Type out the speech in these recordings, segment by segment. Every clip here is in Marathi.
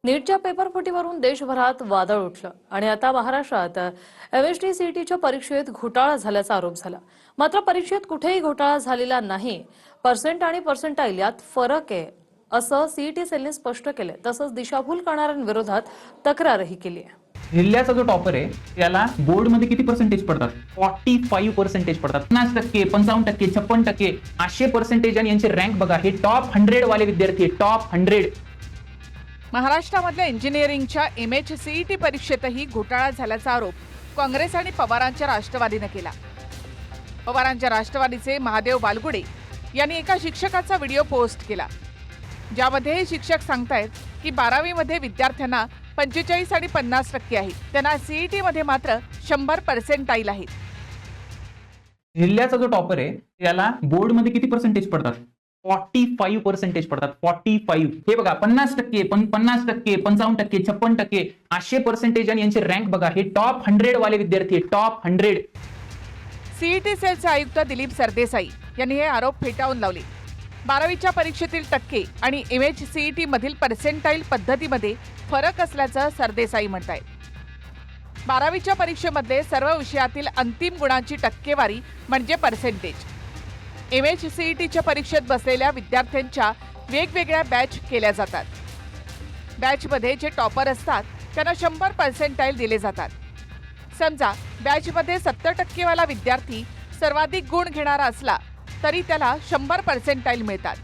नीटच्या पेपरफुटीवरून देशभरात वादळ उठलं आणि आता महाराष्ट्रात एमएचटी-सीईटीच्या परीक्षेत घोटाळा झाल्याचा आरोप झाला। मात्र परीक्षेत कुठेही घोटाळा झालेला नाही, पर्सेंट आणि पर्सेंटाईल यात फरक आहे असं सीईटी सेलने स्पष्ट केलं। तसंच दिशाभूल करणाऱ्यांविरोधात तक्रारही केली आहे। जिल्ह्याचा जो टॉपर आहे त्याला बोर्ड मध्ये किती पर्सेंटेज पडतात? 45% पडतात। 50%, 55%, 56%, 800% आणि यांचे रँक बघा। हे टॉप 100 वाले विद्यार्थी, टॉप 100। महाराष्ट्रामधल्या इंजिनिअरिंगच्या एमएचसीईटी परीक्षेतही घोटाळा झाल्याचा आरोप काँग्रेस आणि पवारांच्या राष्ट्रवादीने केला। पवारांच्या राष्ट्रवादीचे महादेव बालगुडे यांनी एका शिक्षकाचा व्हिडिओ पोस्ट केला, ज्यामध्ये हे शिक्षक सांगतायत की 12वी मध्ये विद्यार्थ्यांना 45 आणि 50% आहेत, त्यांना सीईटी मध्ये मात्र 100% आहेत। जिल्ह्याचा जो टॉपर आहे त्याला बोर्ड मध्ये किती पर्सेंटेज पडतात? 45% पडतात। 45। हे बघा 50%, 50%, 55%, 56%, 800% आणि यांचे रँक बघा। हे टॉप 100 वाले विद्यार्थी, टॉप 100। सीईटी सेलचे आयुक्त दिलीप सरदेसाई यांनी हे आरोप फेटाळून लावले। 12वीच्या परीक्षेतील टक्के आणि एमएचसीईटी मधील पर्सेंटाईल पद्धतीमध्ये फरक असल्याचं सरदेसाई म्हणतायत। 12वीच्या परीक्षेमध्ये सर्व विषयातील अंतिम गुणांची टक्केवारी म्हणजे पर्सेंटेज। एमएचसीईटीच्या परीक्षेत बसलेल्या विद्यार्थ्यांच्या वेगवेगळ्या बॅच केल्या जातात। बॅचमध्ये जे टॉपर असतात त्यांना 100% दिले जातात। समजा बॅचमध्ये 70% वाला विद्यार्थी सर्वाधिक गुण घेणारा असला तरी त्याला 100% मिळतात।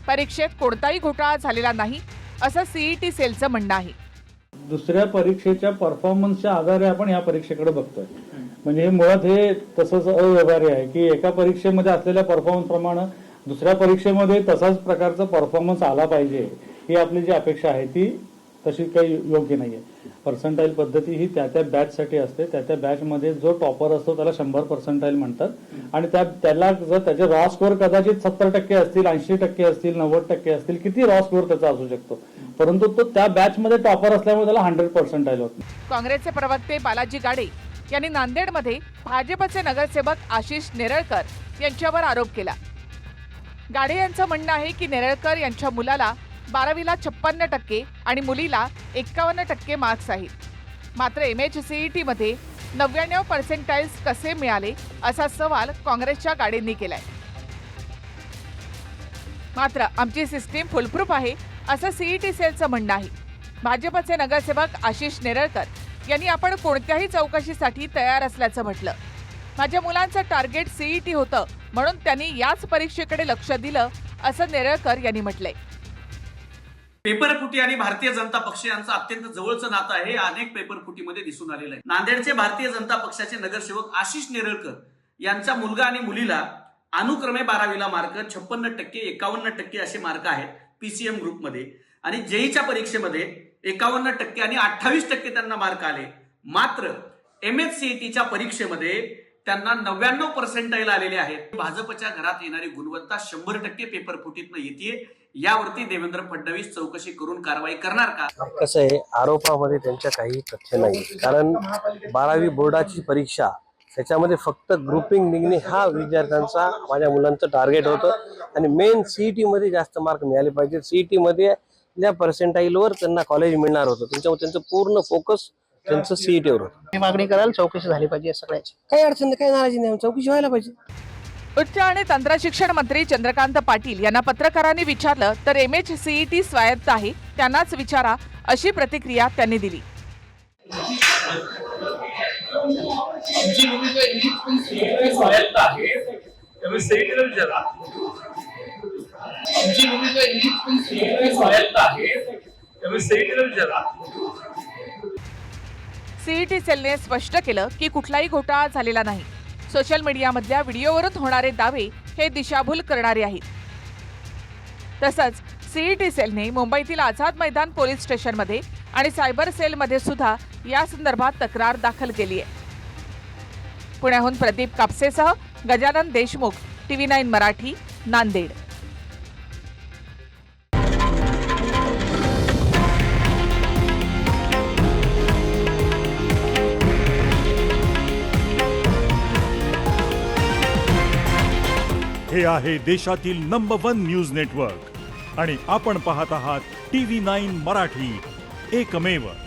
परीक्षेत कोणताही घोटाळा झालेला नाही असं सीईटी सेलचं म्हणणं आहे। दुसऱ्या परीक्षेच्या परफॉर्मन्सच्या आधारे आपण या परीक्षेकडे बघतोय। म्हणजे मुळात हे तसंच अव्यवहार्य आहे की एका परीक्षेमध्ये असलेल्या परफॉर्मन्स प्रमाणे दुसऱ्या परीक्षेमध्ये तसाच प्रकारचा परफॉर्मन्स आला पाहिजे, ही आपली जी अपेक्षा आहे ती तशी काही योग्य नाहीये। पर्सेंटाईल पद्धती ही त्या बॅचसाठी असते। त्या बॅचमध्ये जो टॉपर असतो त्याला 100% म्हणतात आणि त्याला जर त्याचे रॉ स्कोअर कदाचित 70% असतील, 80% असतील, 90% असतील, किती रॉ स्कोअर त्याचा असू शकतो, परंतु तो त्या बॅचमध्ये टॉपर असल्यामुळे त्याला 100% होत। काँग्रेसचे प्रवक्ते बालाजी गाडे यांनी नांदेडमध्ये भाजपचे नगरसेवक आशिष नेरळकर यांच्यावर आरोप केला। गाडे यांचं म्हणणं आहे की नेरळकर यांच्या मुलाला 12वीला 56% आणि मुलीला 51% मार्क्स आहेत। मात्र एमएचसीईटी मध्ये 99% कसे मिळाले असा सवाल काँग्रेसच्या गाडेंनी केलाय। मात्र आमची सिस्टीम फुलप्रूफ आहे असं सीईटी सेलचं म्हणणं आहे। भाजपचे नगरसेवक आशिष नेरळकर यांनी आपण कोणत्याही चौकशीसाठी तयार असल्याचं म्हटलं। माझ्या मुलांचं टार्गेट सीईटी होतं म्हणून त्यांनी याच परीक्षेकडे लक्ष दिलं असं नेरळकर यांनी म्हटलंय। पेपरफुटी आणि भारतीय जनता पक्ष यांचं अत्यंत जवळचं नातं आहे, हे अनेक पेपरफुटीमध्ये दिसून आलेलं आहे। नांदेडचे भारतीय जनता पक्षाचे नगरसेवक आशिष नेरळकर यांचा मुलगा आणि मुलीला अनुक्रमे 12वीला मार्क 56%, 51% असे मार्क आहेत पीसीएम ग्रुपमध्ये आणि जेईच्या परीक्षेमध्ये 51% आणि 28% त्यांना मार्क आले। मात्र एमएचसीईटीच्या परीक्षेमध्ये त्यांना 99% आलेले आहेत। भाजपच्या घरात येणारी गुणवत्ता 100% पेपरफुटीतनं येते। यावरती देवेंद्र फडणवीस चौकशी करून कारवाई करणार का? कसं आहे, आरोपामध्ये त्यांच्या काही तथ्य नाही। कारण 12वी बोर्डाची परीक्षा त्याच्यामध्ये फक्त ग्रुपिंग निघणे हा विद्यार्थ्यांचा, माझ्या मुलांचं टार्गेट होतं आणि मेन सीईटी मध्ये जास्त मार्क मिळाले पाहिजे। सीईटी मध्ये त्या पर्सेंटाईलवर त्यांना कॉलेज मिळणार होतं, त्याच्यामुळे त्यांचं पूर्ण फोकस त्यांचं सीईटीवर होतं। मागणी करायला चौकशी झाली पाहिजे सगळ्याची, काही अडचण नाही, काही नाराजी नाही, चौकशी व्हायला पाहिजे। उच्च आणि तंत्रशिक्षण मंत्री चंद्रकांत पाटील यांना पत्रकारांनी विचारलं तर एमएचसीईटी स्वायत्त आहे, त्यांनाच विचारा अशी प्रतिक्रिया त्यांनी दिली। सीईटी सेलने स्पष्ट केलं की कुठलाही घोटाळा झालेला नाही। सोशल मीडियामधल्या व्हिडिओवरून होणारे दावे हे दिशाभूल करणारे आहेत। तसंच सीईटी सेलने मुंबईतील आझाद मैदान पोलीस स्टेशनमध्ये आणि सायबर सेलमध्ये सुद्धा या संदर्भात तक्रार दाखल केली आहे। पुण्याहून प्रदीप कापसेसह गजानन देशमुख, TV9 मराठी, नांदेड। हे आहे देशातील नंबर 1 न्यूज नेटवर्क आणि आपण पाहत आहात TV9 मराठी, एकमेव